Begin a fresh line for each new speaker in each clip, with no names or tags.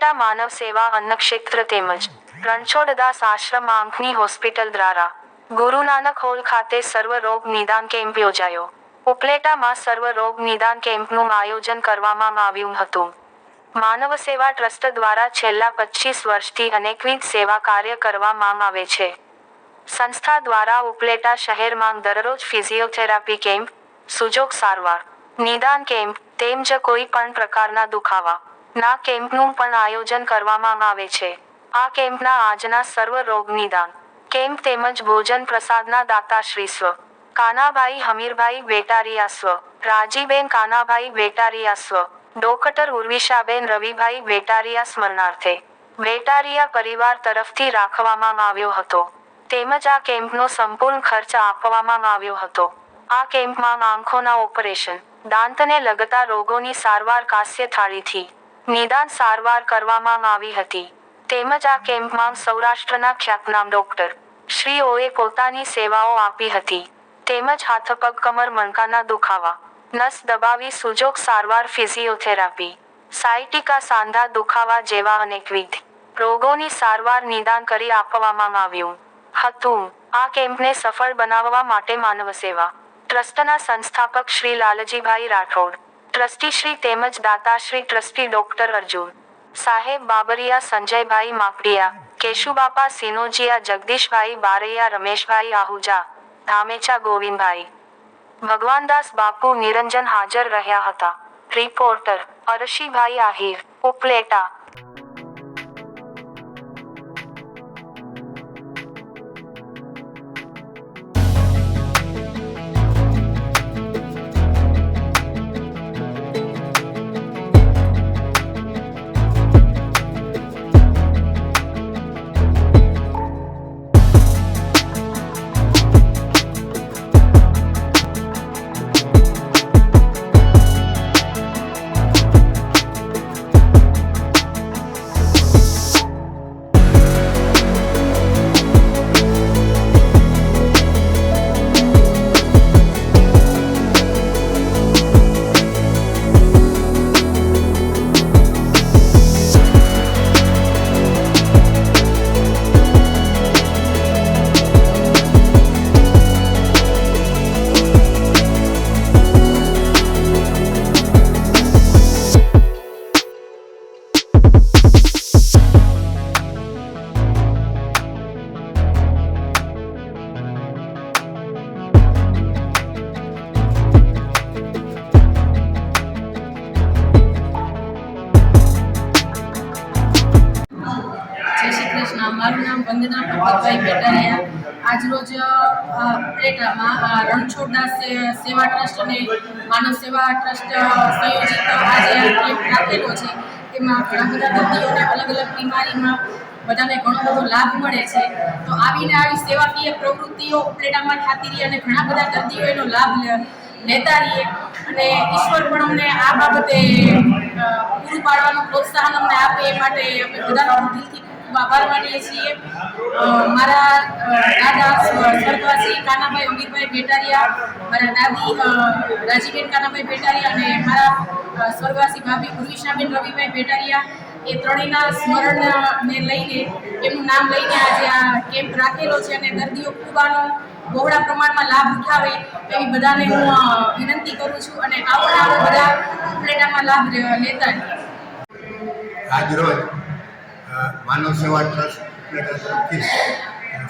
ઉપલેટા માનવ સેવા અન્નક્ષેત્ર તેમજ રણછોડદાસ આશ્રમ આંખની હોસ્પિટલ દ્વારા ગુરુ નાનક હોલ ખાતે સર્વ રોગ નિદાન કેમ્પ યોજાયો. ઉપલેટામાં સર્વ રોગ નિદાન કેમ્પનું આયોજન કરવામાં આવ્યું હતું. માનવ સેવા ટ્રસ્ટ દ્વારા છેલ્લા 25 વર્ષથી અનેકવિધ સેવા કાર્ય કરવામાં આવે છે. સંસ્થા દ્વારા ઉપલેટા શહેરમાં દરરોજ ફિઝિયોથેરાપી કેમ્પ, સુજોગ સારવાર, નિદાન કેમ્પ તેમજ કોઈ પણ પ્રકારના દુખાવા ના કેમ્પનું પણ આયોજન કરવામાં આવે છે. આ કેમ્પના આજના સર્વ રોગ નિદાન કેમ્પ તેમજ ભોજન પ્રસાદના દાતા શ્રી સ્વ. કાનાભાઈ હમીરભાઈ બેટારિયા સ્વ. રાજીબેન કાનાભાઈ બેટારિયા સ્વ. ડોક્ટર ઉર્વિશાબેન રવિભાઈ બેટારિયા સ્મરણાર્થે બેટારિયા પરિવાર તરફથી રાખવામાં આવ્યો હતો. તેમજ આ કેમ્પનો સંપૂર્ણ ખર્ચ આપવામાં આવ્યો હતો. આ કેમ્પમાં આંખોના ઓપરેશન, દાંતને લગતા રોગોની સારવાર કાંસ્ય થાળીથી નિદાન સારવાર કરવામાં આવી હતી. તેમજ આ કેમ્પમાં સૌરાષ્ટ્રના ખ્યાતનામ ડોક્ટર શ્રીઓએ પોતાની સેવાઓ આપી હતી. તેમજ હાથપગ કમર મણકાના દુખાવા, નસ દબાવી સુજોગ સારવાર, ફિઝિયોથેરાપી, સાયટિકા સાંધા દુખાવા જેવા અનેકવિધ રોગોની સારવાર નિદાન કરી આપવામાં આવ્યું હતું. આ કેમ્પને સફળ બનાવવા માટે માનવ સેવા ટ્રસ્ટના સંસ્થાપક શ્રી લાલજીભાઈ રાઠોડ, ટ્રસ્ટી શ્રી તેમજ દાતાશ્રી ટ્રસ્ટી ડોક્ટર અર્જુન સાહેબ બાબરિયા, સંજયભાઈ માકડિયા, કેશુબાપા સિનોજિયા, જગદીશભાઈ બારૈયા, રમેશભાઈ આહુજા, ધામેચા ગોવિંદભાઈ, ભગવાનદાસ બાપુ, નિરંજન હાજર રહ્યા હતા. રિપોર્ટર અરશીભાઈ આહિર, ઉપલેટા.
મારું નામ વંદના પ્રભાતભાઈ બેટારિયા. આજરોજ ઉપલેટામાં રણછોડદાસ સેવા ટ્રસ્ટ અને માનવ સેવા ટ્રસ્ટ સંયોજિત આજે કેમ્પ રાખેલો છે. તેમાં ઘણા બધા દર્દીઓને અલગ અલગ બીમારીમાં બધાને ઘણો બધો લાભ મળે છે. તો આવીને આવી સેવાકીય પ્રવૃત્તિઓ ઉપલેટામાં થતી રહી અને ઘણા બધા દર્દીઓ એનો લાભ લેતા રહીએ અને ઈશ્વર પણ અમને આ બાબતે પૂરું પાડવાનું પ્રોત્સાહન અમને આપે એ માટે અમે બધાનો દિલથી આભાર માનીએ છીએ. મારા દાદા સ્વર્ગવાસી કાનાભાઈ અમીરભાઈ બેટારિયા, મારા દાદી રાજીબેન કાનાભાઈ બેટારિયા અને મારા સ્વર્ગવાસી ભાભી ઉર્વિશાબેન રવિભાઈ બેટારિયા, એ ત્રણેયના સ્મરણને લઈને, એમનું નામ લઈને આજે આ કેમ્પ રાખેલો છે અને દર્દીઓ ખૂબ આનો બહોળા પ્રમાણમાં લાભ ઉઠાવે એવી બધાને હું વિનંતી કરું છું અને આવો બધા ઉપલેટામાં લાભ લેતા.
આજરોજ માનવ સેવા ટ્રસ્ટ ઉપલેટા તરફથી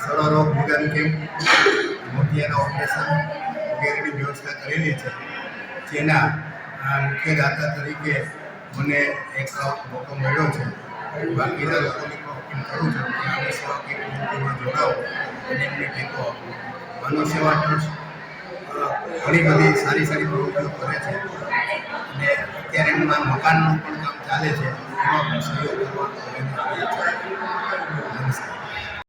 સર્વરોગ નિદાન કેમ્પ, મોતિયાના ઓપરેશન વગેરેની વ્યવસ્થા કરેલી છે. જેના મુખ્ય દાતા તરીકે મને એક મોકો મળ્યો છે. બાકીના લોકોની પણ અપીલ કરું છું કે આવી સેવા કેમ્પમાં જોડાવો અને એમને ટેકો આપો. માનવ સેવા ટ્રસ્ટ ઘણી બધી સારી સારી પ્રવૃત્તિઓ કરે છે અને અત્યારે એમના મકાનનું પણ કામ ચાલે છે. એમાં પણ સહયોગ કરવા